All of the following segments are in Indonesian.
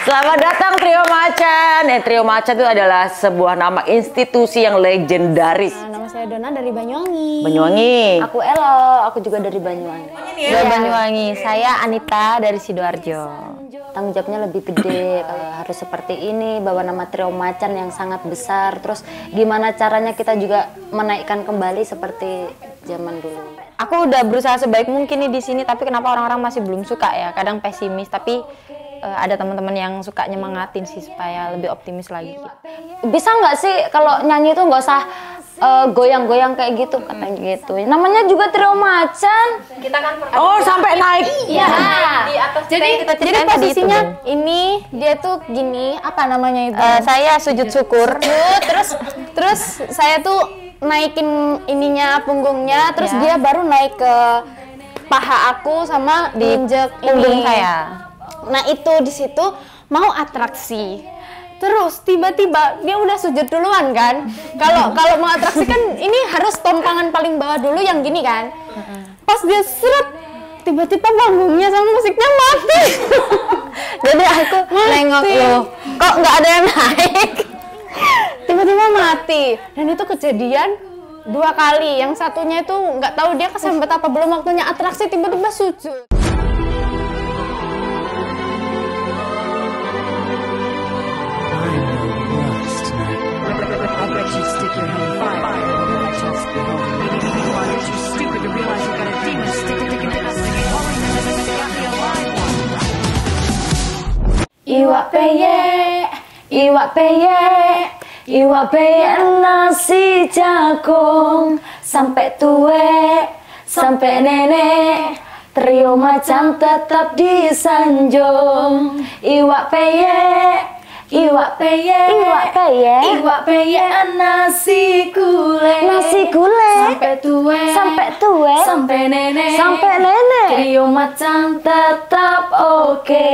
Selamat datang Trio Macan. Trio Macan itu adalah sebuah nama institusi yang legendaris. Nama saya Dona dari Banyuwangi. Banyuwangi. Aku Elo, aku juga dari Banyuwangi. Dari Banyuwangi. Saya Anita dari Sidoarjo. Tanggung jawabnya lebih gede, harus seperti ini, bawa nama Trio Macan yang sangat besar. Terus gimana caranya kita juga menaikkan kembali seperti zaman dulu. Aku udah berusaha sebaik mungkin nih di sini, tapi kenapa orang-orang masih belum suka ya? Kadang pesimis, tapi ada teman-teman yang suka nyemangatin sih supaya lebih optimis lagi. Bisa nggak sih kalau nyanyi itu nggak usah goyang-goyang kayak gitu, katanya gitu. Namanya juga Trio Macan. Kita kan sampai naik. Iya. Di atas Jadi posisinya ini dia tuh gini, apa namanya itu? saya sujud syukur. Terus saya tuh naikin ininya punggungnya, terus dia baru naik ke paha aku sama diinjek Punggung ini. saya. Nah itu di situ mau atraksi. Terus tiba-tiba dia udah sujud duluan kan. Kalau mau atraksi kan ini harus tompangan paling bawah dulu yang gini kan. Pas dia seret, tiba-tiba panggungnya sama musiknya mati. Jadi aku nengok loh, kok nggak ada yang naik? Tiba-tiba mati. Dan itu kejadian 2 kali. Yang satunya itu nggak tahu dia kesambet apa belum waktunya atraksi, tiba-tiba sujud. Iwak peye, iwak peye, iwak peye nasi jagung, sampai tua, sampai nenek, Trio Macan tetap disanjung. Iwak peye, iwak peye, Iwak peye, iwak peye nasi gulai, nasi gulai, sampai tua, sampai tua, sampai nenek, sampai nenek. Trio Macan tetap oke.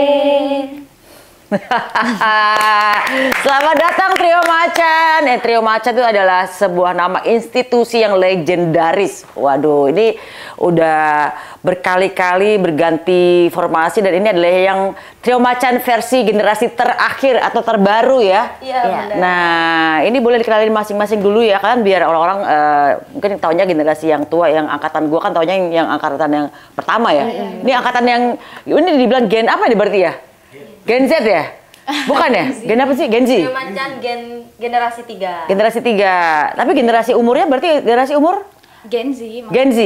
Selamat datang Trio Macan. Trio Macan itu adalah sebuah nama institusi yang legendaris. Waduh, ini udah berkali-kali berganti formasi dan ini adalah yang Trio Macan versi generasi terakhir atau terbaru ya. Iya. Nah, ini boleh dikenalin masing-masing dulu ya kan, biar orang-orang mungkin taunya generasi yang tua, yang angkatan gua kan taunya yang angkatan yang pertama ya. Ini angkatan yang ini dibilang gen apa nih berarti ya? Gen Z ya? Bukan ya? Gen apa sih? Gen Z? Trio Macan generasi 3. Generasi 3. Tapi generasi umurnya berarti generasi umur? Gen Z. Gen Z.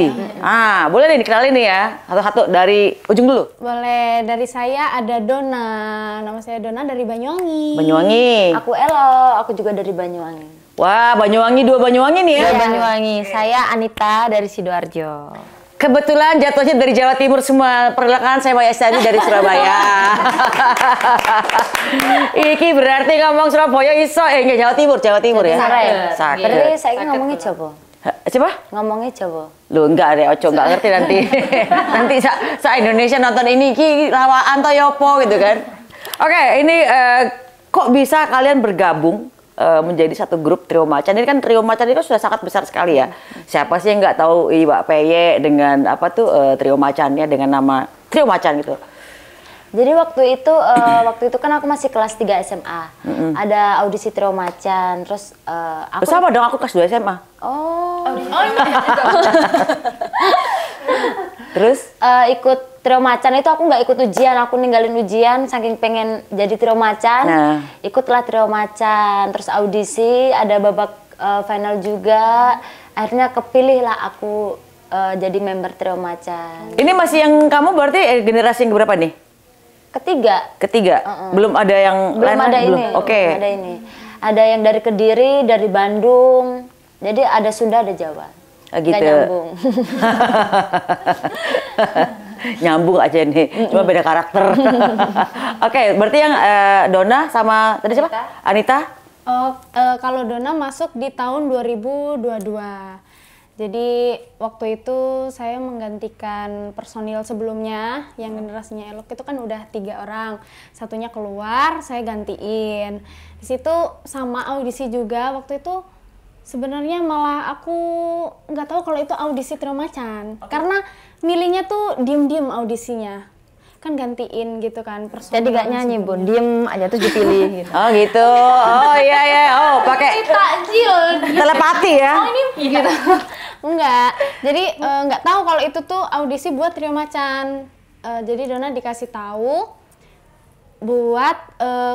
Boleh nih dikenalin nih ya. Satu-satu dari ujung dulu. Boleh, dari saya ada Dona. Nama saya Dona dari Banyuwangi. Banyuwangi. Aku Elo, aku juga dari Banyuwangi. Wah, Banyuwangi, 2 Banyuwangi nih ya. Dari Banyuwangi. Saya Anita dari Sidoarjo. Kebetulan jatuhnya dari Jawa Timur semua. Perkenalkan saya Maya Estiani dari Surabaya. Iki berarti ngomong Surabaya iso enggak Jawa Timur ya. Sakit. Berarti saya ngomongnya Jawa. Coba? Ngomongnya Jawa. Loh enggak deh, ojo enggak ngerti nanti. Nanti sa Indonesia nonton ini iki lawaan to yopo gitu kan. Oke, ini kok bisa kalian bergabung menjadi satu grup Trio Macan? Ini kan Trio Macan itu sudah sangat besar sekali ya. Siapa sih yang nggak tahu Iwak Peye dengan apa tuh Trio Macannya dengan nama Trio Macan gitu. Jadi waktu itu kan aku masih kelas 3 SMA. Ada audisi Trio Macan, terus aku Bersama dong, aku kelas 2 SMA. Terus ikut Trio Macan itu aku nggak ikut ujian, aku ninggalin ujian saking pengen jadi Trio Macan. Nah. Ikutlah Trio Macan, terus audisi, ada babak final juga. Akhirnya kepilih lah aku jadi member Trio Macan. ini masih yang kamu berarti generasi yang berapa nih? Ketiga. Belum ada yang Belum lain? ada ini. Belum. Oke. Belum ada ini. Ada yang dari Kediri, dari Bandung. Jadi ada Sunda, ada Jawa. Gitu. Nggak nyambung. Nyambung aja nih, cuma beda karakter. Oke, berarti yang Dona sama tadi siapa? Anita? Kalau Dona masuk di tahun 2022. Jadi waktu itu saya menggantikan personil sebelumnya yang generasinya Elok itu kan udah 3 orang, satunya keluar, saya gantiin. Di situ sama audisi juga waktu itu. Sebenarnya malah aku nggak tahu kalau itu audisi Trio Macan, karena milihnya tuh diem-diem audisinya. kan gantiin gitu kan personil. Jadi gak nyanyi Bun, diem aja terus dipilih gitu. Oh gitu. Oh iya iya. Oh pakai telepati ya. Gitu. Enggak. Jadi nggak tahu kalau itu tuh audisi buat Trio Macan. Jadi Dona dikasih tahu buat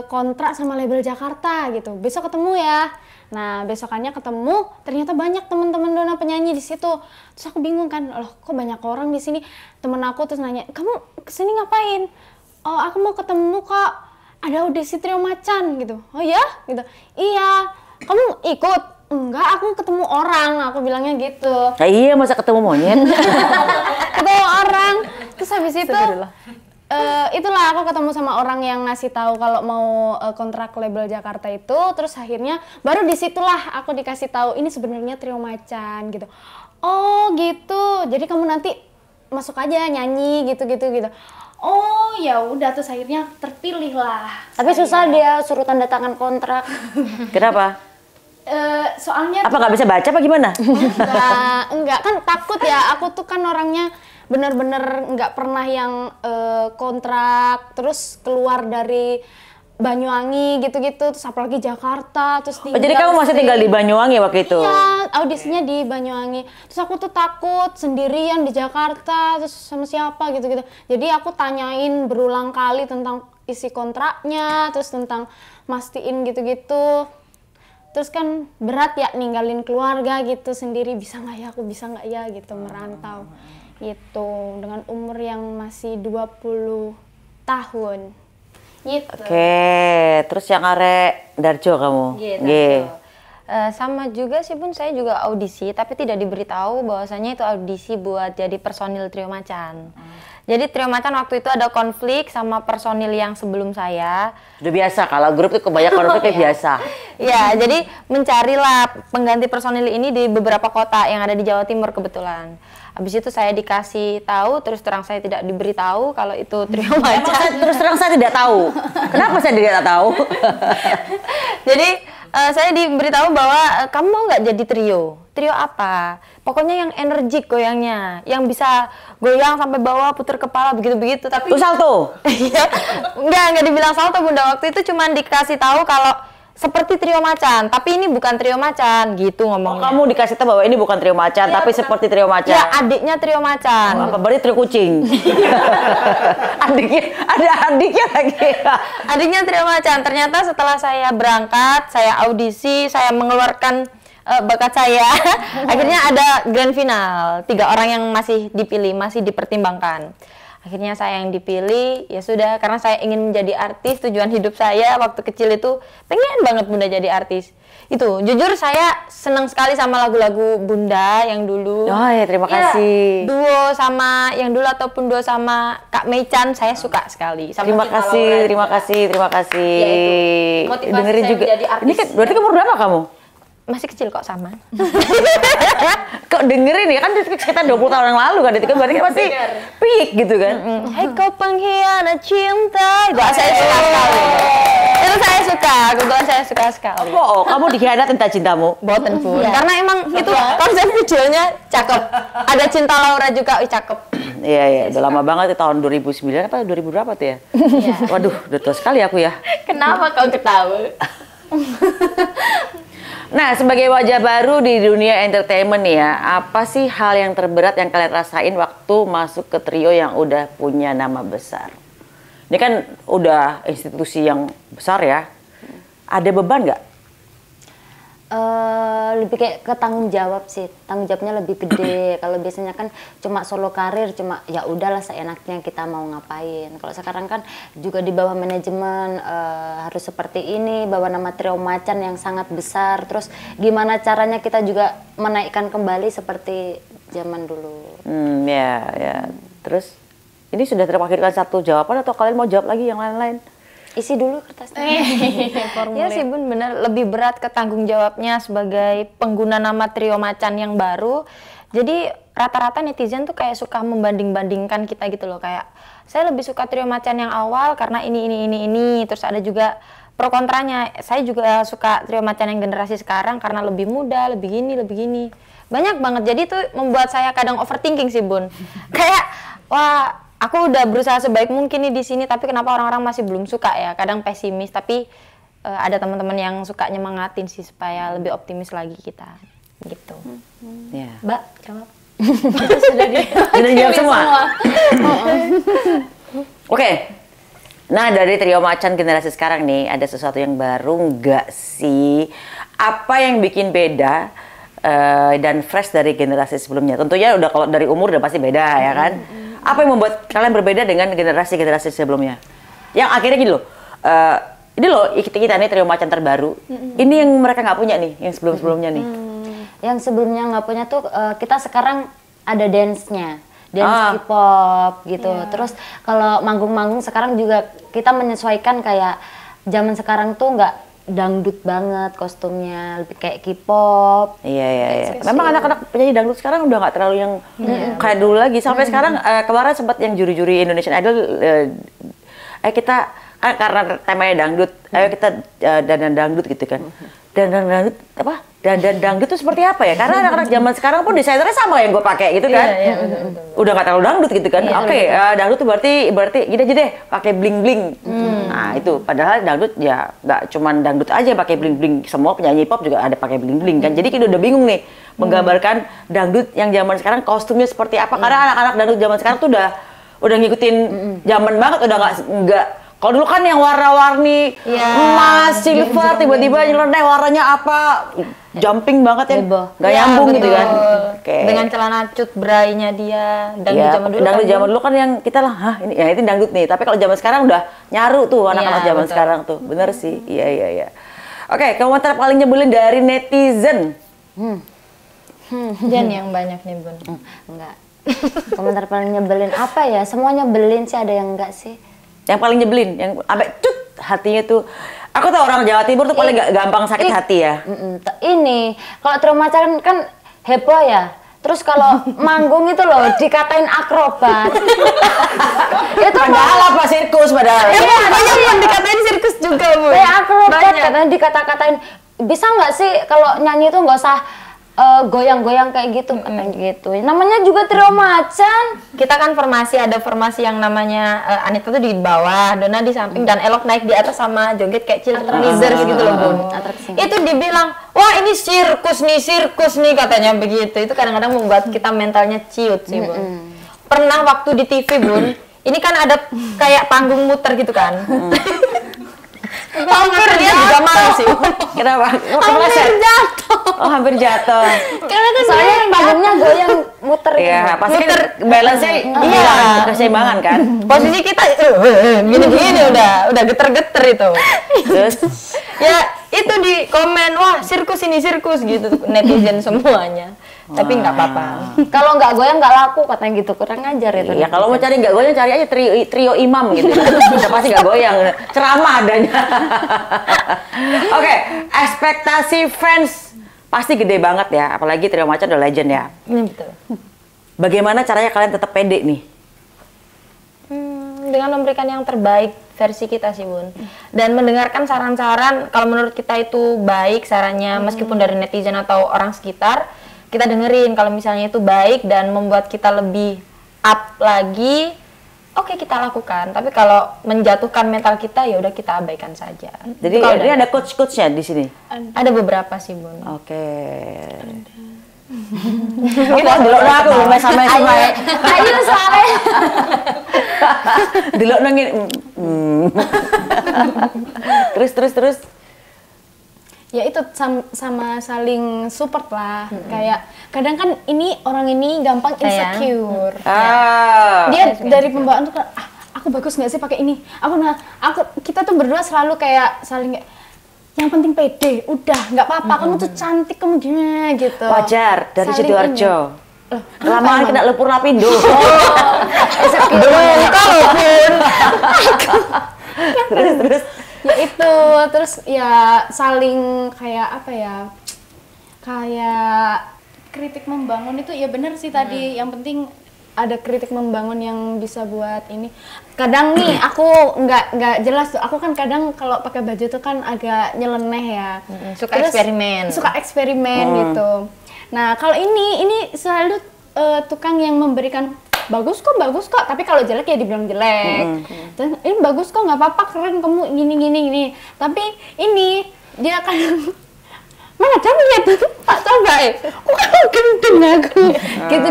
kontrak sama label Jakarta gitu. Besok ketemu ya. Nah besokannya ketemu, ternyata banyak teman-teman Dona penyanyi di situ. Terus aku bingung kan, loh kok banyak orang di sini. Temen aku terus nanya, kamu kesini ngapain? Oh aku mau ketemu kok, ada audisi Trio Macan gitu. Oh ya? Gitu. Iya. Kamu ikut? Enggak, aku ketemu orang. Aku bilangnya gitu. Ya iya masa ketemu monyet. Ketemu orang. Terus habis itu itulah aku ketemu sama orang yang ngasih tahu kalau mau kontrak label Jakarta itu. Terus akhirnya baru disitulah aku dikasih tahu ini sebenarnya Trio Macan gitu. Oh gitu, jadi kamu nanti masuk aja nyanyi gitu. Oh ya udah, terus akhirnya terpilih lah. Tapi susah dia suruh tanda tangan kontrak. Kenapa? Soalnya Apa nggak bisa baca apa gimana? enggak kan takut ya. Aku tuh kan orangnya bener-bener nggak pernah yang kontrak terus keluar dari Banyuwangi gitu-gitu, terus apalagi Jakarta, terus Oh, jadi kamu masih tinggal di Banyuwangi waktu itu? Iya, audisinya di Banyuwangi. Terus aku tuh takut sendirian di Jakarta, terus sama siapa gitu-gitu. Jadi aku tanyain berulang kali tentang isi kontraknya, terus tentang mastiin gitu-gitu. Terus kan berat ya ninggalin keluarga gitu sendiri, bisa nggak ya, aku bisa nggak ya gitu merantau gitu dengan umur yang masih 20 tahun gitu. Oke, terus yang arek Darjo kamu? Gitu. Sama juga sih Bun, saya juga audisi tapi tidak diberitahu bahwasanya itu audisi buat jadi personil Trio Macan. Jadi Trio Macan waktu itu ada konflik sama personil yang sebelum saya. Udah biasa, kalau grup itu kebanyakan konflik biasa. Ya, jadi mencarilah pengganti personil ini di beberapa kota yang ada di Jawa Timur kebetulan. Habis itu saya dikasih tahu, terus terang saya tidak diberitahu kalau itu Trio Emang Macan. terus terang saya tidak tahu. Kenapa saya tidak tahu? Jadi saya diberitahu bahwa kamu mau nggak jadi trio? Trio apa? Pokoknya yang energik goyangnya, yang bisa goyang sampai bawah, putar kepala begitu-begitu. Tapi Itu salto. Iya, nggak dibilang salto Bunda. Waktu itu cuma dikasih tahu kalau seperti Trio Macan, tapi ini bukan Trio Macan, gitu Oh, ngomongnya. kamu dikasih tahu bahwa ini bukan Trio Macan, tapi seperti Trio Macan. Ya, adiknya Trio Macan. Apa berarti Trio kucing? Adiknya, ada adiknya lagi. Adiknya Trio Macan. Ternyata setelah saya berangkat, saya audisi, saya mengeluarkan bakat saya. Akhirnya ada grand final. 3 orang yang masih dipilih, masih dipertimbangkan. Akhirnya saya yang dipilih, ya sudah, karena saya ingin menjadi artis. Tujuan hidup saya waktu kecil itu pengen banget Bunda jadi artis. Itu, jujur saya senang sekali sama lagu-lagu Bunda yang dulu. Oh ya, terima kasih. Duo sama yang dulu ataupun duo sama Kak Meichan saya suka sekali. Sama Terima Cinta kasih, Laura terima juga. kasih, terima kasih. Ya, itu. Motivasi Dengerin saya juga. menjadi artis. Ini kan berarti kamu umur berapa kamu? Masih kecil kok sama. Kok dengerin ya, kan sekitar 20 tahun yang lalu kan, itu kan berarti masih peak gitu kan. Hai kau pengkhianat cinta. Itu saya suka sekali. Itu saya suka, kebetulan saya suka sekali. Oh, kamu dikhianat tentang cintamu. Boten Bun. Karena emang itu konsep videonya cakep. Ada Cinta Laura juga, cakep. Iya, iya, udah lama banget, itu tahun 2009 apa 2000 berapa tuh ya? Waduh, udah tua sekali aku ya. Kenapa kau ketawa? Nah, sebagai wajah baru di dunia entertainment nih ya, apa sih hal yang terberat yang kalian rasain waktu masuk ke trio yang udah punya nama besar? Ini kan udah institusi yang besar ya. Ada beban nggak? Lebih kayak ke tanggung jawab sih, tanggung jawabnya lebih gede. Kalau biasanya kan cuma solo karir, cuma ya udahlah seenaknya kita mau ngapain. Kalau sekarang kan juga di bawah manajemen harus seperti ini, bawa nama Trio Macan yang sangat besar. Terus gimana caranya kita juga menaikkan kembali seperti zaman dulu. Ya, ya. Terus ini sudah terpakirkan satu jawaban atau kalian mau jawab lagi yang lain-lain? Isi dulu kertasnya. Ya sih Bun, bener, lebih berat ke tanggung jawabnya sebagai pengguna nama Trio Macan yang baru. Jadi rata-rata netizen tuh kayak suka membanding-bandingkan kita gitu loh, kayak saya lebih suka Trio Macan yang awal karena ini. Terus ada juga pro kontranya. Saya juga suka Trio Macan yang generasi sekarang karena lebih muda, lebih gini. Banyak banget. Jadi tuh membuat saya kadang overthinking sih Bun. Kayak wah, aku udah berusaha sebaik mungkin nih di sini, tapi kenapa orang-orang masih belum suka ya? Kadang pesimis, tapi ada teman-teman yang suka nyemangatin sih supaya lebih optimis lagi kita, gitu. Ya. Mbak, jawab. Sudah Dijawab semua. Oke. Nah, dari trio macan generasi sekarang nih, ada sesuatu yang baru nggak sih? Apa yang bikin beda dan fresh dari generasi sebelumnya? Tentunya udah kalau dari umur udah pasti beda ya kan? Apa yang membuat kalian berbeda dengan generasi-generasi sebelumnya? Yang akhirnya gini loh, ini loh kita nih trio macan terbaru. Ini yang mereka nggak punya nih, yang sebelum-sebelumnya nih. Yang sebelumnya nggak punya tuh kita sekarang ada dance-nya. Dance K-pop gitu. Terus kalau manggung-manggung sekarang juga kita menyesuaikan kayak zaman sekarang tuh nggak dangdut banget kostumnya, lebih kayak K-pop. Iya. Memang anak-anak penyanyi dangdut sekarang udah nggak terlalu yang kayak dulu lagi. Sampai sekarang kemarin sempat yang juri-juri Indonesian Idol kita kan karena temanya dangdut, ayo kita dandan dangdut gitu kan. Dandan dangdut apa? Dandan dangdut itu seperti apa ya? Karena anak-anak zaman sekarang pun desainernya sama yang gue pakai gitu kan. Iya, betul. Udah nggak terlalu dangdut gitu kan. Oke, dangdut itu berarti gini aja deh, pakai bling-bling. Nah, itu padahal dangdut ya nggak cuman dangdut aja pakai bling-bling. Semua penyanyi pop juga ada pakai bling-bling kan. Jadi kita udah bingung nih menggambarkan dangdut yang zaman sekarang kostumnya seperti apa. Karena anak-anak dangdut zaman sekarang tuh udah ngikutin zaman banget, udah nggak. Kalau dulu kan yang warna-warni, emas, silver, tiba-tiba nyeleneh warnanya apa, jumping banget ya, nggak nyambung gitu kan. Dengan celana cut brainya dia, dangdut zaman dulu. Dangdut zaman dulu kan yang kita lah, hah ini ya itu dangdut nih. Tapi kalau zaman sekarang udah nyaru tuh anak-anak zaman sekarang tuh, bener sih. Iya. Oke, komentar paling nyebelin dari netizen. Jan yang banyak nih Bun. Enggak. Komentar paling nyebelin apa ya? Semuanya nyebelin sih, ada yang enggak sih? Yang paling nyebelin, yang sampai cut hatinya tuh. Aku tahu orang Jawa Timur tuh paling gampang sakit hati ya. Ini kalau trio macan kan heboh ya. Terus kalau manggung itu loh dikatain akrobat. Itu padahal apa sirkus padahal. Iya, banyak yang dikatain sirkus juga, Bu. Akrobat katanya dikata-katain. Bisa nggak sih kalau nyanyi itu nggak usah goyang-goyang kayak gitu, katanya gitu. Namanya juga trio macan. Kita kan formasi, ada formasi yang namanya Anita tuh di bawah, Dona di samping, dan Elok naik di atas sama joget kayak cheerleaders gitu loh, Bun. Itu dibilang, wah ini sirkus nih katanya begitu. Itu kadang-kadang membuat kita mentalnya ciut sih, Bun. Pernah waktu di TV, Bun, ini kan ada kayak panggung muter gitu kan. Hampir dia juga malu sih. Kenapa? Hampir jatuh. Oh, hampir jatuh. Karena kan soalnya panggungnya goyang muter gitu. Iya, pasti kan balance-nya keseimbangan kan. Posisi kita gini-gini udah geter-geter itu. Terus Ya, itu di komen, wah sirkus ini sirkus gitu netizen semuanya. Tapi nggak apa-apa. Kalau nggak goyang nggak laku katanya gitu, kurang ajar itu. ya kalau mau cari nggak goyang cari aja trio imam gitu. Udah pasti nggak goyang, ceramah adanya. Oke, ekspektasi fans pasti gede banget ya, apalagi trio macan udah legend ya. Betul. Bagaimana caranya kalian tetap pede nih? Dengan memberikan yang terbaik versi kita sih, Bun. Dan mendengarkan saran-saran, kalau menurut kita itu baik sarannya, meskipun dari netizen atau orang sekitar, kita dengerin kalau misalnya itu baik dan membuat kita lebih up lagi, oke kita lakukan. Tapi kalau menjatuhkan mental kita, ya udah kita abaikan saja. Jadi ini ada coach-coachnya di sini? Ada beberapa sih, Bun. Oke. Kita dulu aku sama sama. Ayo soalnya. Dulu nangin. Terus. Ya itu sama saling support lah. Kayak kadang kan orang ini gampang insecure. Dia dari pembawaan tuh aku bagus nggak sih pakai ini? Kita tuh berdua selalu kayak saling yang penting pede, udah nggak apa-apa, kamu tuh cantik, kamu gimana gitu. Wajar dari Sidoarjo. Lama kena lepur lapindo. Terus. Ya itu, terus ya saling kayak apa ya? Kayak kritik membangun itu ya benar sih tadi. Yang penting ada kritik membangun yang bisa buat ini. Kadang nih aku nggak jelas tuh. Aku kan kadang kalau pakai baju tuh kan agak nyeleneh ya. Suka eksperimen gitu. Nah kalau ini selalu tukang yang memberikan bagus kok, tapi kalau jelek ya dibilang jelek. Terus ini bagus kok, nggak apa-apa, keren kamu gini. Tapi ini dia akan mana coba lihat tak coba kok gendeng aku gitu.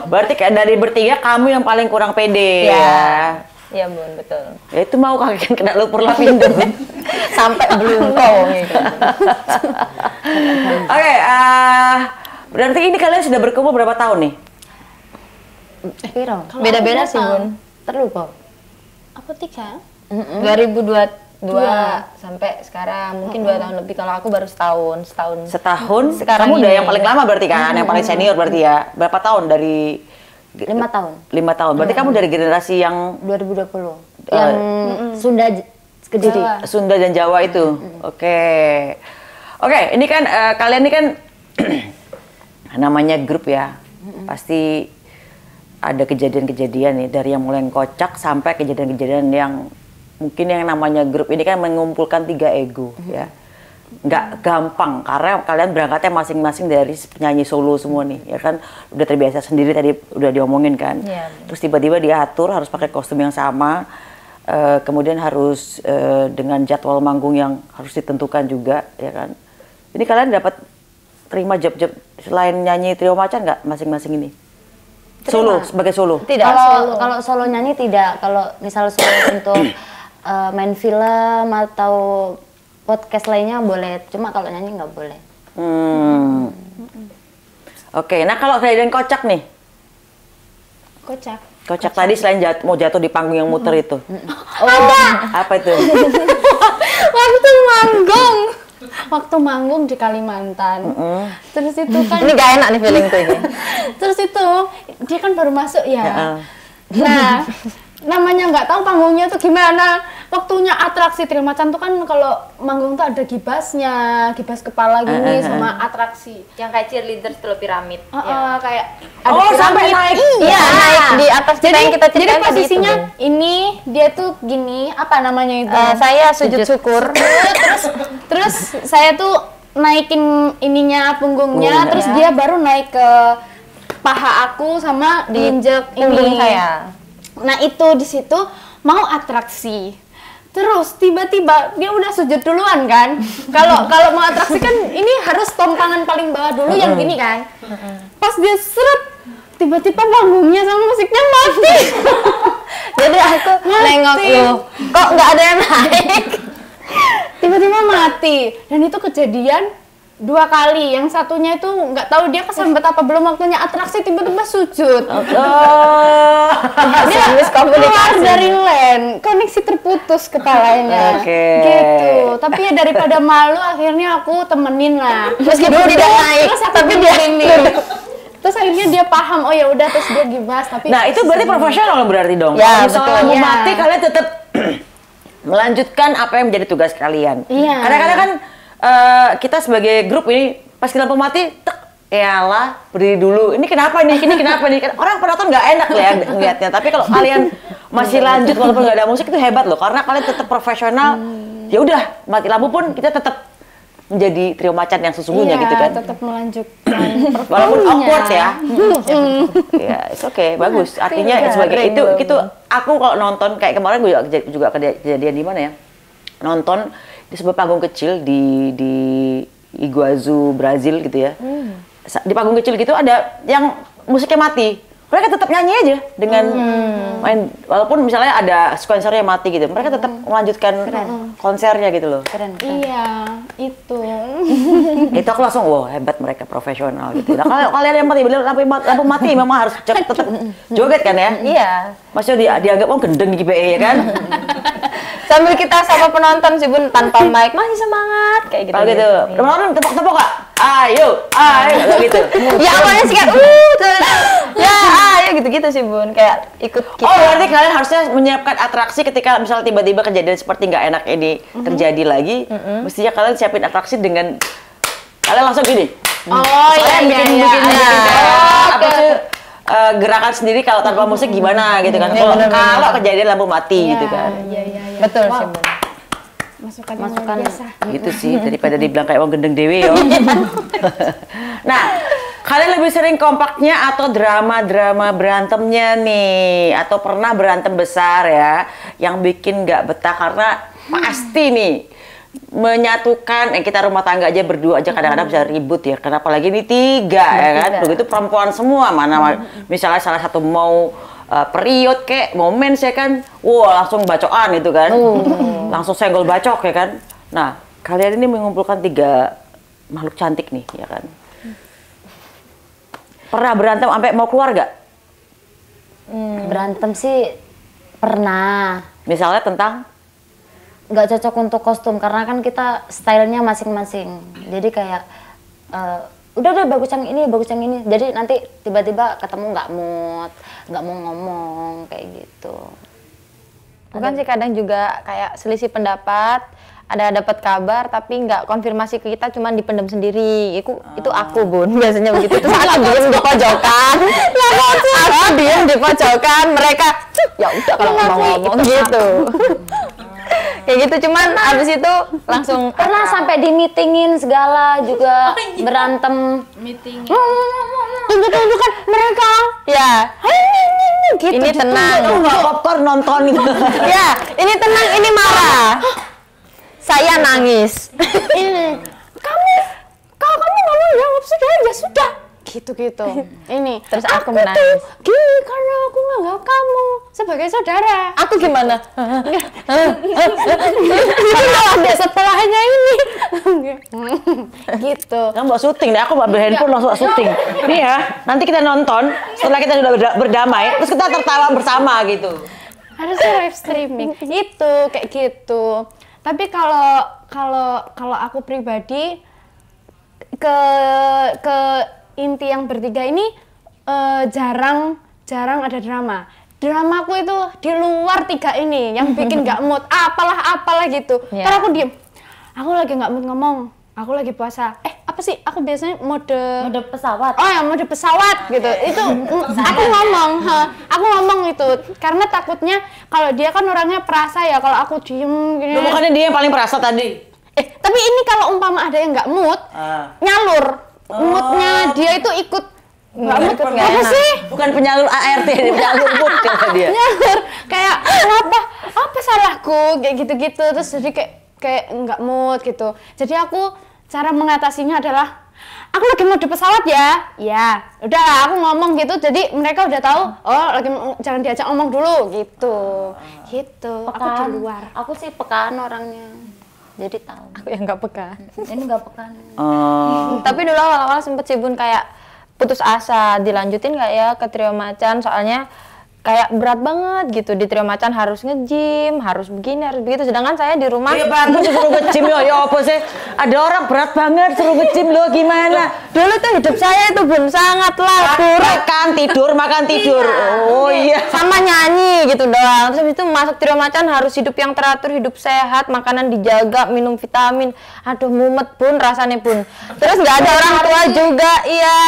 Berarti kayak dari bertiga kamu yang paling kurang pede ya. Iya Bun, betul. Ya itu mau kaki kena lumpur lapindo. Sampai belungkau gitu. Oke, berarti ini kalian sudah berkumpul berapa tahun nih? Piro? Beda-beda sih Bun. Terlupa. Apa 3? 2022 sampai sekarang mungkin 2 tahun lebih. Kalau aku baru setahun. Setahun? Sekarang Kamu udah ini. yang paling lama berarti kan, yang paling senior berarti ya. Berapa tahun dari 5 tahun. 5 tahun. Berarti kamu dari generasi yang 2020. Yang Sunda Kediri. Sunda dan Jawa itu. Oke, ini kan kalian ini kan namanya grup ya. Pasti ada kejadian-kejadian nih dari yang mulai kocak sampai kejadian-kejadian yang mungkin yang namanya grup ini kan mengumpulkan 3 ego ya. Nggak gampang karena kalian berangkatnya masing-masing dari penyanyi solo semua nih ya kan, udah terbiasa sendiri tadi udah diomongin kan. Iya. Terus tiba-tiba diatur harus pakai kostum yang sama, kemudian harus dengan jadwal manggung yang harus ditentukan juga ya kan. Ini kalian dapat terima job-job selain nyanyi trio macan nggak masing-masing ini? Solo, sebagai solo? Tidak. Kalau solo nyanyi tidak. Kalau misal solo untuk main film atau podcast lainnya boleh. Cuma kalau nyanyi nggak boleh. Oke, nah kalau kejadian kocak nih? Kocak tadi selain mau jatuh di panggung yang muter itu? Apa itu? Waktu manggung di Kalimantan. Terus itu kan Ini gak enak nih feeling tuh ini. terus itu dia kan baru masuk ya. Nah, namanya nggak tahu panggungnya tuh gimana. Waktunya atraksi Trio Macan tuh kan kalau manggung tuh ada gibasnya, gibas kepala gini sama atraksi. Yang kayak cheerleaders tuh piramid. Kayak Sampai naik. Iya, naik di atas kita yang kita jadi ceritain tadi posisinya itu, Bun. ini dia tuh gini, apa namanya itu? Saya sujud syukur. Terus saya tuh naikin ininya punggungnya, terus dia baru naik ke paha aku sama diinjek punggung ini. saya. Nah itu di situ mau atraksi. Terus tiba-tiba dia udah sujud duluan kan. Kalau mau atraksi kan ini harus tompangan paling bawah dulu yang gini kan. Pas dia seret, tiba-tiba panggungnya sama musiknya mati. Jadi aku nengok lu, kok nggak ada yang naik? Tiba-tiba mati. Dan itu kejadian 2 kali. Yang satunya itu nggak tahu dia kesambet apa belum waktunya atraksi, tiba-tiba sujud. Dia keluar dari land, koneksi terputus kepalanya. Gitu. Tapi ya daripada malu akhirnya aku temenin lah. Meskipun tidak naik, Terus aku tapi dia ini. Terus akhirnya dia paham, oh ya udah, terus dia gibas. Tapi Nah itu berarti profesional berarti dong. Ya, Kalau misalnya betul. mau Iya. mati kalian tetap melanjutkan apa yang menjadi tugas kalian. Iya. Kadang-kadang kan kita sebagai grup ini pas kita lampu mati, yalah berdiri dulu. Ini kenapa nih? Ini kenapa nih? Orang penonton nggak enak ya ngeliatnya. Tapi kalau kalian masih lanjut walaupun nggak ada musik itu hebat loh. Karena kalian tetap profesional. Ya udah mati lampu pun kita tetap menjadi trio macan yang sesungguhnya gitu kan. tetap melanjutkan Walaupun performnya. awkward ya. Ya, it's okay, bagus. Artinya sebagai itu aku kalau nonton kayak kemarin gue juga kejadian di mana ya? Nonton di sebuah panggung kecil di Iguazu, Brazil gitu ya. Di panggung kecil gitu ada yang musiknya mati. Mereka tetap nyanyi aja dengan main, walaupun misalnya ada konsernya mati gitu. Mereka tetap melanjutkan konsernya gitu loh. Keren. Iya, itu. Itu aku langsung, wow hebat mereka profesional gitu. Nah, kalau kalian yang mati, lampu mati memang harus tetap joget kan ya? Iya. Maksudnya dianggap gendeng di GPE ya kan? Sambil kita sama penonton sih Bun, tanpa mic masih semangat kayak gitu. Oh gitu. Penonton tepok-tepok Kak. Ayo, kayak gitu. Ya awalnya sih kayak ya ayo gitu-gitu sih Bun, kayak ikut kita. Oh berarti kalian harusnya menyiapkan atraksi ketika misalnya tiba-tiba kejadian seperti nggak enak ini terjadi lagi. Mestinya kalian siapin atraksi dengan kalian langsung gini. Oh iya, bikin apa sih gerakan sendiri kalau tanpa musik gimana gitu kan. Kalau kejadian lampu mati gitu kan. Iya. Betul sih Bun. Masukan biasa. Gitu sih daripada dibilang kayak wong gendeng dewe yo. Nah, Kalian lebih sering kompaknya atau drama-drama berantemnya nih? Atau pernah berantem besar ya, yang bikin nggak betah karena pasti nih menyatukan, kita rumah tangga aja berdua aja kadang-kadang bisa ribut ya. Kenapa lagi ini 3 ya kan? Begitu perempuan semua, mana misalnya salah satu mau period kayak momen saya kan, langsung bacokan itu kan, langsung senggol bacok ya kan. Nah, kalian ini mengumpulkan 3 makhluk cantik nih ya kan. Pernah berantem sampai mau keluar gak? Berantem sih pernah. Misalnya tentang? Nggak cocok untuk kostum karena kan kita stylenya masing-masing. Jadi kayak udah bagus yang ini, bagus yang ini. Jadi nanti tiba-tiba ketemu nggak mood, nggak mau ngomong kayak gitu. Bukan sih, kadang juga kayak selisih pendapat, ada dapat kabar tapi nggak konfirmasi ke kita, cuman dipendam sendiri. Itu aku Bun, biasanya begitu. Terus aku diem di pojokan, aku diem di pojokan, mereka ya udah kalau mau ngomong gitu. Kayak gitu, cuman abis itu langsung Pernah sampai di meetingin segala juga berantem. Meeting. Tunjuk-tunjukkan mereka. ya Gitu. ini tenang. Nggak popcorn nonton gitu. Ya, ini tenang, ini marah. Saya nangis. Ini kalau kamu nggak mau jawab sudah aja sudah. Gitu. Ini Terus aku tuh menangis. gini karena aku nganggap kamu sebagai saudara. Aku gimana? Kalau ada setelahnya ini. Gitu. Kamu mau syuting deh, aku ambil handphone langsung syuting. Nih ya, nanti kita nonton setelah kita sudah berdamai, terus kita tertawa bersama gitu. Harusnya live streaming. Itu kayak gitu. Tapi kalau aku pribadi ke inti yang bertiga ini jarang ada drama. Dramaku itu di luar 3 ini yang bikin nggak mood, apalah gitu. Yeah. Ntar aku diem, aku lagi nggak mood ngomong, aku lagi puasa. Apa sih? Aku biasanya mode pesawat. Oh ya, mode pesawat gitu. Itu aku ngomong itu karena takutnya kalau dia kan orangnya perasa ya, kalau aku diem gini. Bukannya dia yang paling perasa tadi? Tapi ini kalau umpama ada yang nggak mood, nyalur. Moodnya dia itu ikut nggak mood. nggak Apa enak. sih? Bukan penyalur ART, dia penyalur mood kata dia. Nyalur. Kayak apa salahku kayak gitu-gitu, terus jadi kayak nggak mood gitu. Jadi aku cara mengatasinya adalah aku lagi mau di pesawat ya udah aku ngomong gitu, jadi mereka udah tahu jangan diajak ngomong dulu gitu. Aku di luar. Aku sih pekaan orangnya. Jadi tahu. Aku yang nggak peka. Ini nggak pekaan. Tapi dulu awal-awal sempet sih Bun kayak putus asa, dilanjutin nggak ya ke Trio Macan, soalnya kayak berat banget gitu di Trio Macan, harus nge-gym, harus begini, harus begitu. Sedangkan saya di rumah Iya bagus suruh nge-gym ya apa sih? Ada orang berat banget suruh nge-gym lo gimana? dulu tuh hidup saya itu Bun sangatlah kurang. Makan tidur. Oh iya. Sama nyanyi gitu doang. Terus habis itu masuk Trio Macan harus hidup yang teratur, hidup sehat, makanan dijaga, minum vitamin. Aduh mumet Bun rasanya Bun. Terus nggak ada orang tua juga, iya.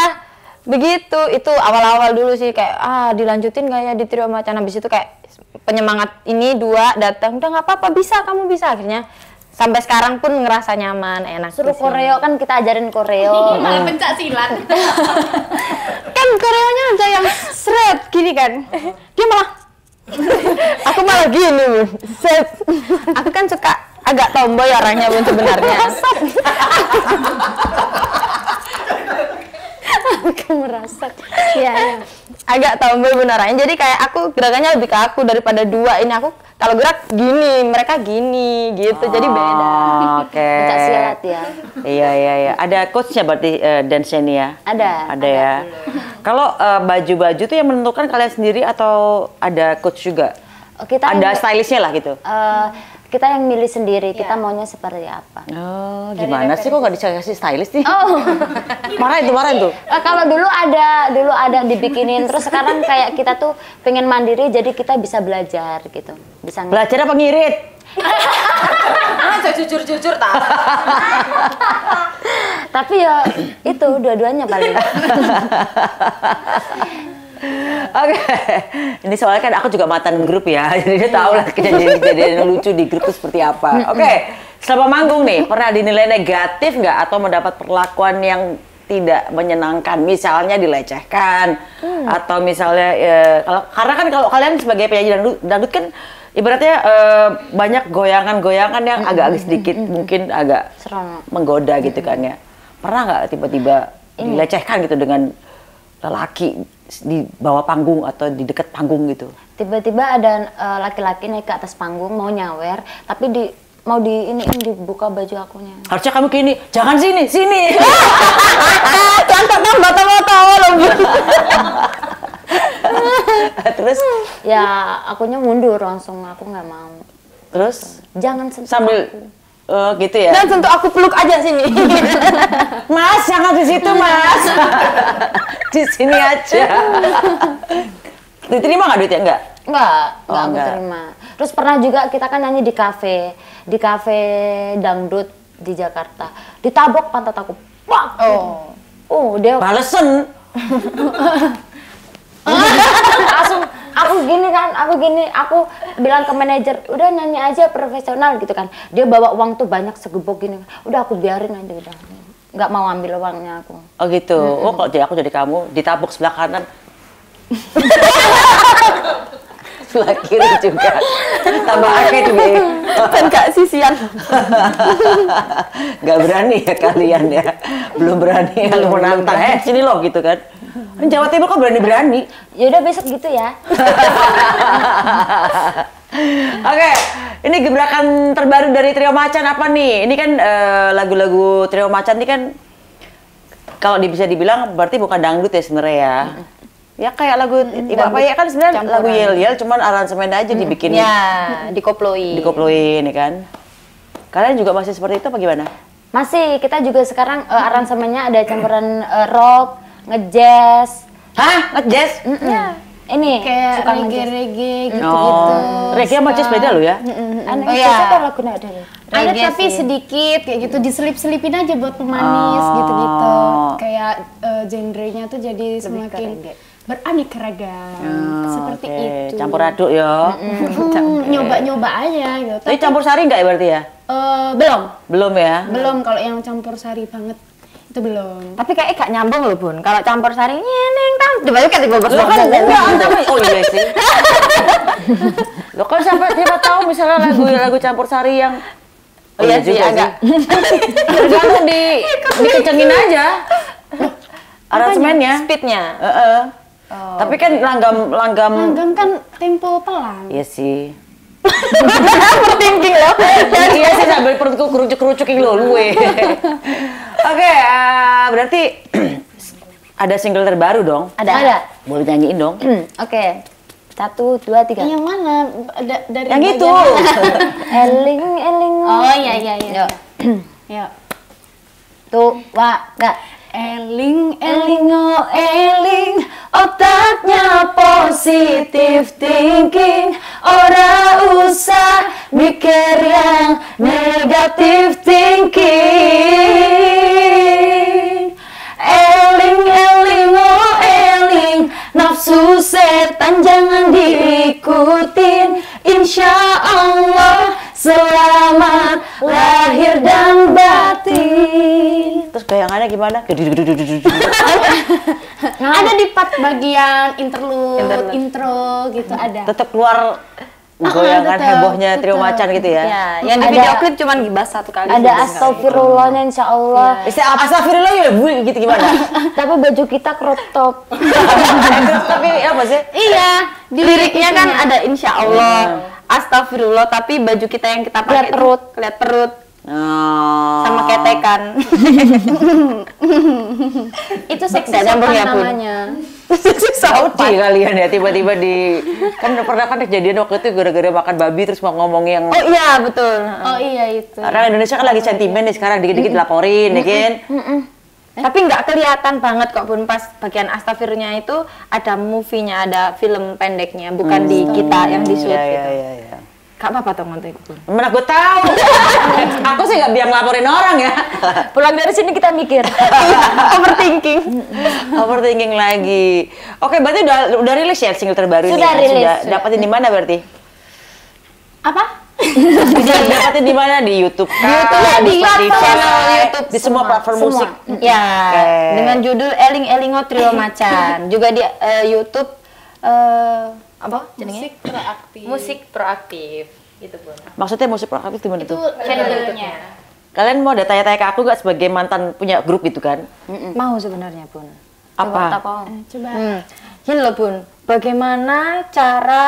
Begitu, itu awal-awal dulu sih kayak dilanjutin nggak ya di Trio Macan. Habis itu kayak penyemangat ini 2 datang, udah nggak apa-apa, bisa, kamu bisa. Akhirnya sampai sekarang pun ngerasa nyaman, enak. Suruh di sini. koreo kan kita ajarin koreo. Malah pencak silat. Kan koreonya ada yang seret gini kan. Dia malah Aku malah gini Bun. Set. Aku kan suka agak tomboy orangnya Bun sebenarnya. aku merasa ya. Agak tomboy beneran. Jadi kayak aku gerakannya lebih ke aku daripada 2 ini. Aku kalau gerak gini, mereka gini gitu. Jadi beda. Oke. Pencak silat ya. Iya. Ada coachnya berarti dance-nya nih ya? Ada ya. Kalau baju-baju tuh yang menentukan kalian sendiri atau ada coach juga? Kita Ada stylistnya lah gitu? kita yang milih sendiri, kita maunya seperti apa. Oh, gimana sih kok nggak dikasih stylist nih? Oh, Marah itu. kalau dulu ada dibikinin, terus sekarang kayak kita tuh pengen mandiri, jadi kita bisa belajar gitu. Bisa Belajar apa ngirit? Jujur tak. Tapi ya itu dua-duanya paling. Oke, ini soalnya kan aku juga mantan grup ya, jadi dia tahu lah kejadian-kejadian yang lucu di grup itu seperti apa. Oke, selama manggung nih, pernah dinilai negatif nggak atau mendapat perlakuan yang tidak menyenangkan, misalnya dilecehkan atau misalnya karena kan kalau kalian sebagai penyanyi dangdut kan ibaratnya banyak goyangan-goyangan yang agak-agak sedikit mungkin agak Seronok. menggoda gitu kan ya. Pernah nggak tiba-tiba dilecehkan gitu dengan lelaki di bawah panggung atau di dekat panggung gitu? Tiba-tiba ada laki-laki naik ke atas panggung mau nyawer, tapi mau dibuka baju akunya. Harusnya kamu gini, jangan sini. Cantik kan bata-bata loh. Terus Ya akunya mundur langsung, aku nggak mau. terus Jangan sentuh sambil aku. gitu ya. Dan tentu aku peluk aja sini. Mas, jangan di situ, Mas. Di sini aja. Diterima nggak duitnya? Enggak? Enggak Oh, aku enggak. terima. Terus pernah juga kita kan nyanyi di kafe dangdut di Jakarta. Ditabok pantat aku. Wah. Dia Balesen. langsung aku bilang ke manajer, udah nyanyi aja profesional gitu kan. Dia bawa uang tuh banyak segebok gini. Udah aku biarin aja udah. Nggak mau ambil uangnya aku. Oh gitu. Oh kalau jadi aku jadi kamu ditabuk sebelah kanan. Sebelah kiri juga. Tambah akeh juga. Dan Kak Sisian. Nggak berani ya kalian ya. Belum berani kalau menantang. Sini loh gitu kan. Kan Jawa Timur kok berani-berani. Ya udah besok gitu ya. Oke, ini gebrakan terbaru dari Trio Macan apa nih? Ini kan lagu-lagu Trio Macan ini kan kalau bisa dibilang berarti bukan dangdut ya sebenarnya ya. Ya kayak lagu Ibu Paya kan sebenarnya campuran. lagu yel-yel cuman aransemennya aja dibikin Ya, dikoploin. dikoploin ya kan. Kalian juga masih seperti itu apa gimana? Masih, kita juga sekarang aransemennya ada campuran rock, ngejazz. Hah? Nge-jazz? Ini Kayak suka ngejazz. reggae-reggae gitu-gitu. Oh, reggae sama jazz beda loh ya? Aneh, Oh, iya. jazz atau lagu nada deh? Ada Reggae tapi sih. sedikit kayak gitu diselip-selipin aja buat pemanis Oh. gitu-gitu. Kayak genrenya tuh jadi ke semakin reggae. beraneka ragam. Oh, Seperti oke. itu. Campur aduk ya. Nyoba-nyoba aja gitu. Tapi campur sari nggak ya berarti ya? Belum. Belum ya? Belum kalau yang campur sari banget itu belum. Tapi kayaknya gak nyambung loh Bun. Kalau campur sari nyeneng tam, tiba-tiba kayak tiba-tiba Lo kan enggak ancaman. Oh iya sih. Lo kan siapa tahu misalnya lagu campur sari yang Oh iya sih, agak. tergantung dikencengin aja. Aransemennya. Speednya. Heeh. Tapi kan langgam Langgam kan tempo pelan. iya sih. Overthinking loh. Iya sih sambil perutku kerucuk-kerucukin lo luwe. Oke, berarti ada single terbaru dong. Ada. Boleh nyanyiin dong. Oke. 1, 2, 3. Yang mana? Dari Yang itu. Eling, eling. Oh iya iya iya. Yuk. Ya. Tuh, wah, enggak. Eling Eling, oh eling, otaknya positif thinking. Ora usah mikir yang negatif thinking. Eling, eling, oh eling, nafsu setan jangan diikutin. Insya Allah selamat lahir dan batin. Terus goyangannya gimana? ada di part bagian interlude, intro gitu ada. Tetap keluar goyangan tetap, hebohnya Trio tetap. Macan gitu ya. Ya, yang di Ada- video klip cuma gibas satu kali. Ada sih, astagfirullahnya insya Allah. Astagfirullah ya Bu, gitu gimana? Tapi baju kita crop top. Tapi apa sih? Iya, di liriknya kan ada insya Allah, astagfirullah, tapi baju kita yang kita pakai Kelihatan perut. kelihatan perut Oh. sama ketekan. itu seksi Nggak nyambung ya, Bun? namanya. Saudi kalian ya tiba-tiba di kan pernah kan kejadian waktu itu gara-gara makan babi terus mau ngomong yang Oh iya betul. Oh iya itu. orang Indonesia kan lagi sentimen nih sekarang dikit-dikit dilaporin ya kan. Tapi nggak kelihatan banget kok Bun, pas bagian astagfirullah itu ada movie-nya, ada film pendeknya, bukan di kita yang di shoot Iya gitu. iya. Gak apa-apa tuh ngontek Bun. Mana gue tahu. Aku sih nggak biar ngelaporin orang ya. Pulang dari sini kita mikir. Overthinking. Overthinking lagi. Oke, berarti udah rilis ya single terbaru ini? Sudah rilis, Sudah sudah. dapatin di mana berarti? Apa? Bisa dapetin di mana? Di YouTube. Di YouTube, di Spotify, channel YouTube di semua platform musik. Ya, Oke. dengan judul Eling Elingo Trio Macan. Juga di YouTube apa? Musik proaktif. Musik proaktif. Gitu, Bun. Maksudnya musik proaktif gimana Itu tuh? channelnya. Kalian mau ada tanya-tanya ke aku nggak sebagai mantan punya grup itu kan? Mau sebenarnya, Bun. Apa? Coba. Gini loh, Bun. Bagaimana cara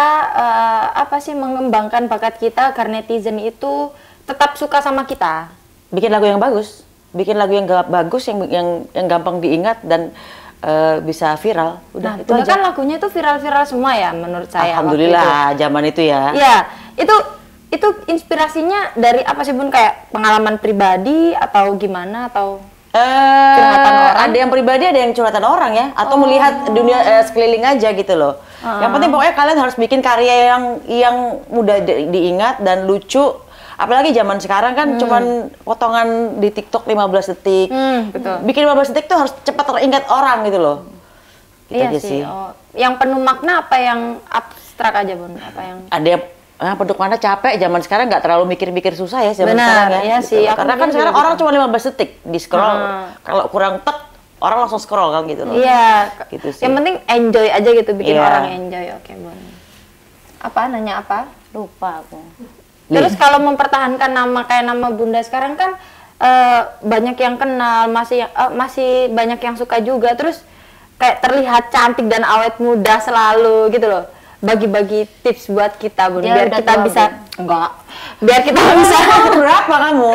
apa sih mengembangkan bakat kita agar netizen itu tetap suka sama kita? Bikin lagu yang bagus, bikin lagu yang bagus yang gampang diingat dan bisa viral. Udah itu aja. Kan lagunya itu viral-viral semua ya menurut saya. Alhamdulillah zaman itu ya. Iya, itu inspirasinya dari apa sih, Bun? Kayak pengalaman pribadi atau gimana atau curhatan orang? Ada yang pribadi, ada yang curhatan orang ya, atau melihat dunia sekeliling aja gitu loh. Yang penting pokoknya kalian harus bikin karya yang mudah diingat dan lucu. Apalagi zaman sekarang kan cuman potongan di TikTok 15 detik. Betul. Bikin 15 detik tuh harus cepat teringat orang gitu loh. Gitu Iya aja sih. Oh, yang penuh makna apa yang abstrak aja, Bun? Apa yang Ada yang penduk mana capek, zaman sekarang nggak terlalu mikir-mikir susah ya zaman Benar, sekarang ya. iya gitu. sih, aku Karena kan juga sekarang gitu. orang cuma 15 detik di scroll. Kalau kurang tek, orang langsung scroll kan gitu loh. Iya. Gitu sih. Yang penting enjoy aja gitu, bikin Iya. orang enjoy. Oke, Bun. Apa? Nanya apa? Lupa aku. Terus kalau mempertahankan nama kayak nama Bunda sekarang kan banyak yang kenal, masih banyak yang suka juga. Terus kayak terlihat cantik dan awet muda selalu gitu loh. Bagi-bagi tips buat kita, Bun, Dia biar udah kita tua, bisa Bun. biar kita bisa Berapa kamu?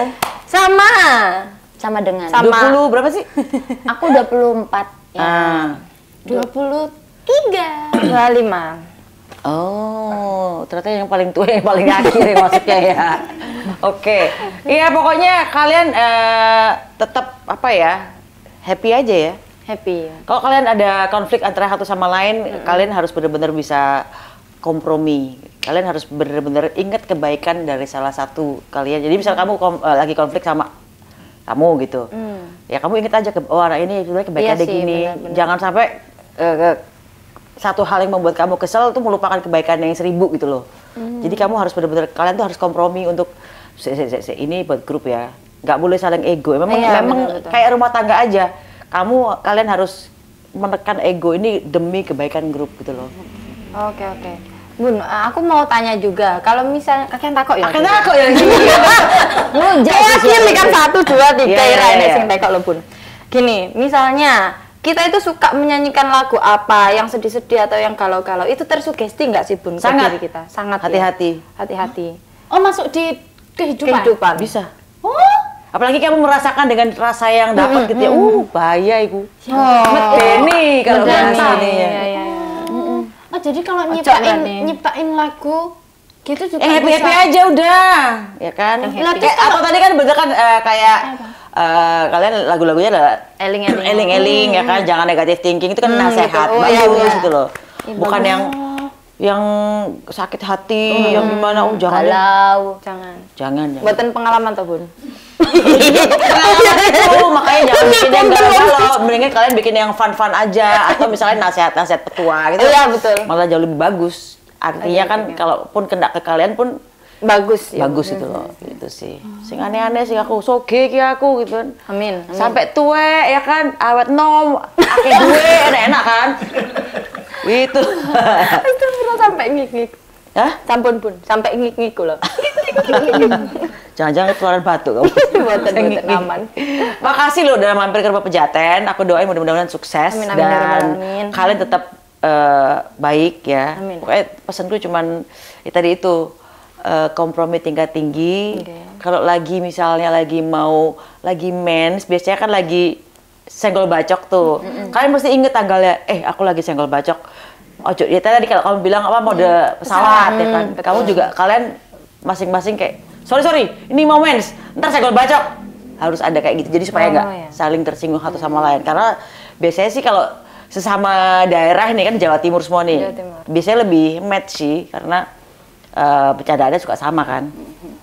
sama Sama dengan. Sama. 20 berapa sih? Aku 24. Ah. 23. 25. Oh, ternyata yang paling tua yang paling akhir ya maksudnya ya. Oke. Iya, pokoknya kalian tetap apa ya? Happy aja ya. Happy. Kalau kalian ada konflik antara satu sama lain, kalian harus benar-benar bisa kompromi. Kalian harus benar-benar ingat kebaikan dari salah satu kalian. Jadi misal kamu lagi konflik sama kamu gitu, ya kamu ingat aja orang ini sebenarnya kebaikan Iya dia sih, gini. benar-benar. Jangan sampai satu hal yang membuat kamu kesel tuh melupakan kebaikan yang 1000 gitu loh. Jadi kamu harus benar-benar, kalian tuh harus kompromi untuk ini buat grup ya. Nggak boleh saling ego. Memang Iya, memang betul-betul. kayak rumah tangga aja. Kalian harus menekan ego ini demi kebaikan grup gitu loh. Oke, oke. Bun, aku mau tanya juga. Kalau misalnya kakek takut ya? Akan aku ya gini. Yakin nih kan 1, 2, 3 Iya, ira ini iya. sing tekok lho, Bun. Gini, misalnya kita itu suka menyanyikan lagu apa yang sedih-sedih atau yang galau-galau, itu tersugesti nggak sih, Bun, ke Sangat. diri kita? Sangat. ya? Hati-hati. Hati-hati. Oh, masuk di kehidupan. Kehidupan. Bisa. Oh, Apalagi kamu merasakan dengan rasa yang dapat gitu ya. bahaya iku. Oh. Medeni kalau Medeni. bahasa ini ya. Iya, iya, iya. oh jadi kalau Ojo berarti. nyiptain lagu gitu juga Happy-happy bisa. aja udah, ya kan? Lah, terus Kayak atau tadi kan bener kan kayak kalian lagu-lagunya adalah Eling-eling. eling-eling ya kan, jangan negatif thinking itu kan nasihat gitu. Oh, iya, bagus iya. gitu loh. Bukan yang sakit hati, yang gimana, jangan deh. Kalau Jangan. Jangan. Buatan pengalaman toh, Bun. Pengalaman itu, makanya jangan bikin yang galau-galau. Mendingan kalian bikin yang fun-fun aja, atau misalnya nasihat-nasihat petua gitu. Iya, betul. Malah jauh lebih bagus. Artinya kan kalaupun kena ke kalian pun Bagus ya. bagus itu loh, gitu sih. Sing aneh-aneh sih aku, soge ki aku gitu kan. Amin. Sampai tuwe ya kan, awet nom, ake gue enak-enak kan. Gitu. Itu pernah sampai ngik-ngik. Hah? Sampun, Bun. Sampai ngik-ngik loh. Jangan-jangan keluaran batu kamu. Buatan aman. Makasih loh udah mampir ke rumah Pejaten. Aku doain mudah-mudahan sukses Amin, amin, ya dan rabbal alamin. kalian tetap baik ya. Amin. Pokoknya pesanku cuman ya tadi itu kompromi tingkat tinggi. Oke. Kalau lagi misalnya lagi mens, biasanya kan lagi senggol bacok tuh. Kalian mesti inget tanggalnya. Aku lagi senggol bacok. Ojo, ya tadi kalau kamu bilang apa mode pesawat ya kan. betul. Kamu juga kalian masing-masing kayak sorry ini mau mens, ntar senggol bacok. Harus ada kayak gitu. Jadi supaya nggak ya. saling tersinggung satu sama lain. Karena biasanya sih kalau sesama daerah ini kan Jawa Timur semua nih. Jawa Timur. Biasanya lebih match sih karena bercandaannya suka sama kan.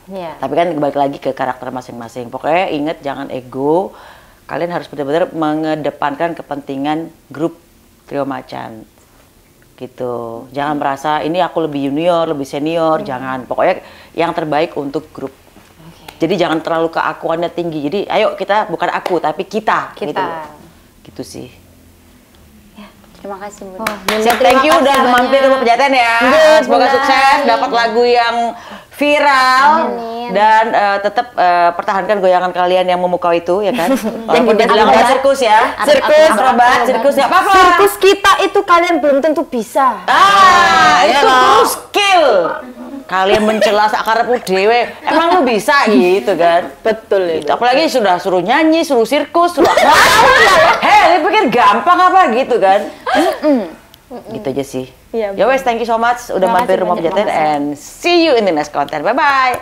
Iya. Tapi kan balik lagi ke karakter masing-masing. Pokoknya inget jangan ego. Kalian harus benar-benar mengedepankan kepentingan grup Trio Macan. gitu. Jangan merasa ini aku lebih junior, lebih senior, jangan. Pokoknya yang terbaik untuk grup. Jadi jangan terlalu keakuannya tinggi. Jadi ayo kita bukan aku tapi kita. Gitu, gitu sih. Terima kasih Bu. Siap, thank you udah mampir Rumah Pejaten ya. Semoga sukses, dapat lagu yang viral dan tetap pertahankan goyangan kalian yang memukau itu ya kan. Walaupun dibilang sirkus ya. Sirkus, akrobat, sirkus ya apa-apa. Sirkus kita itu kalian belum tentu bisa. Itu perlu skill. Kalian mencela sakarepmu dewe, emang lu bisa gitu kan? Betul gitu. Apalagi sudah suruh nyanyi, suruh sirkus, suruh hei, lu pikir gampang apa gitu kan? Gitu aja sih. Ya wes, thank you so much udah mampir Rumah Pejaten and see you in the next content. Bye bye.